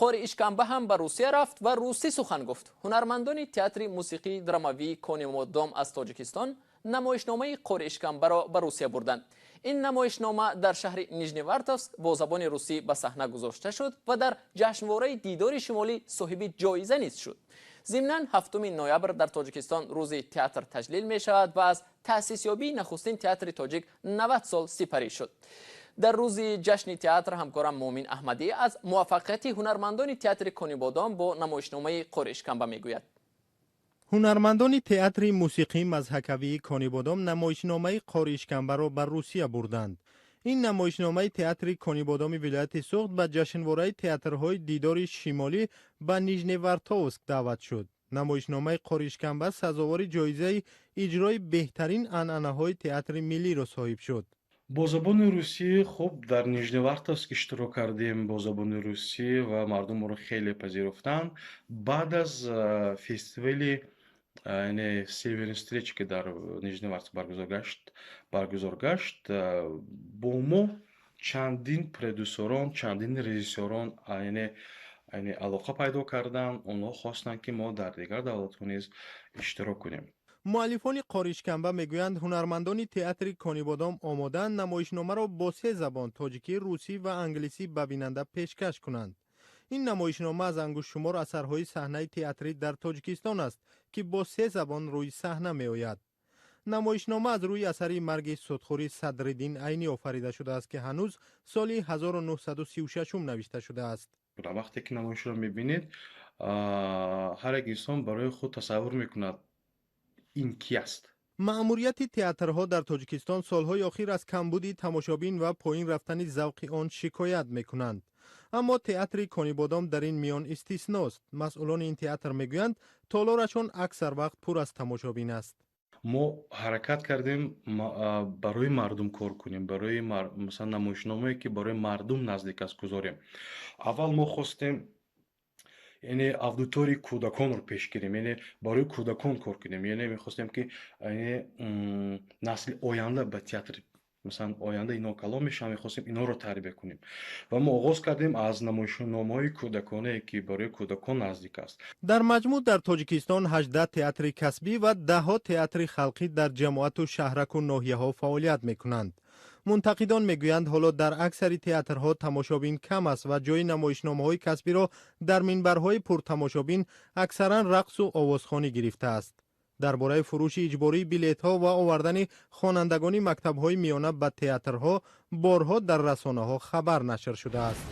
قاری اشکانبه هم به روسیه رفت و روسی سخن گفت. هنرمندان تئاتر موسیقی دراموی کونیمودوم از تاجیکستان نمایشنامه قاری اشکانبه را به روسیه بردند. این نمایشنامه در شهر نیژنیوارتوفسک با زبان روسی به صحنه گذاشته شد و در جشنواره دیدار شمالی صاحب جایزه نیز شد. ضمناً 7 نوامبر در تاجیکستان روز تئاتر تجلیل می شود و از تأسیس یابی نخستین تئاتر تاجیک 90 سال سپری شد. در روز جشن تئاتر همکارم مومن احمدی از موفقیت هنرمندان تئاتر کونیبادام با نمایشنامه قاری اشکانبه میگوید. هنرمندان تئاتر موسیقی مضحکوی کونیبادام نمایشنامه قاری اشکانبه را بر روسیه بردند. این نمایشنامه تئاتر کونیبادام ولایت سوخت به جشنواره تئاترهای دیدار شمالی به نیژنیوارتوفسک دعوت شد. نمایشنامه قاری اشکانبه سزاوار جایزه اجرای بهترین عنعنه‌های تئاتر ملی را صاحب شد. با زبان روسی خوب در نیژنیوارتوفسک اشتراک کردیم با زبان روسی و مردم ما رو خیلی پذیرفتن. بعد از فستیوال یعنی سیلور استریچ که در نیژنیوارتوفسک برگزار گشت با ما چندین پرودوسران چندین رژیسوران یعنی علاقه پیدا کردن. اونها خواستن که ما در دیگر دولت‌ها نیز اشتراک کنیم. مؤلفان قاری اشکانبه میگویند هنرمندان تئاتر کونیبادام آماده‌اند نمایشنامه را با 3 زبان تاجیکی، روسی و انگلیسی به بیننده پیشکش کنند. این نمایشنامه از انگشت شمار اثرهای صحنه تئاتری در تاجیکستان است که با 3 زبان روی صحنه میآید. نمایشنامه از روی اثری مرگ صدخوری صدرالدین عینی آفریده شده است که هنوز سال 1936 نوشته شده است. وقتی که نمایش را میبینید هر یک انسان برای خود تصور میکند این کی است. مأموریت تئاترها در تاجیکستان سالهای اخیر از کمبود تماشابین و پایین رفتن ذوق آن شکایت میکنند. اما تئاتر کونیبادام در این میان استثناست. مسئولان این تئاتر میگویند تالارشان اکثر وقت پر از تماشابین است. ما حرکت کردیم برای مردم کار کنیم، برای مثلا نمایشنامه‌ای که برای مردم نزدیک است گذاریم. اول ما خواستیم یعنی اودیتوری کودکان رو پیش گیریم، یعنی برای کودکان کار کنیم. یعنی میخواستیم که یعنی نسل آینده به تئاتر مثلا آینده اینا کلام میشن، میخواستیم اینا رو تربیت کنیم و ما آغاز کردیم از نمایشنامه‌های کودکانه که برای کودکان نزدیک است. در مجموع در تاجیکستان 18 تئاتر کسبی و 10 تئاتر خلقی در جماعت و شهرک و ناحیه‌ها فعالیت میکنند. منتقدان میگویند حالا در اکثر تئاترها تماشابین کم است و جای نمایشنامه‌های کسبی را در منبرهای پرتماشابین اکثرا رقص و آوازخوانی گرفته است. درباره فروش اجباری بلیط‌ها و آوردن خوانندگان مکتب‌های میانه به تئاترها بارها در رسانه‌ها خبر نشر شده است.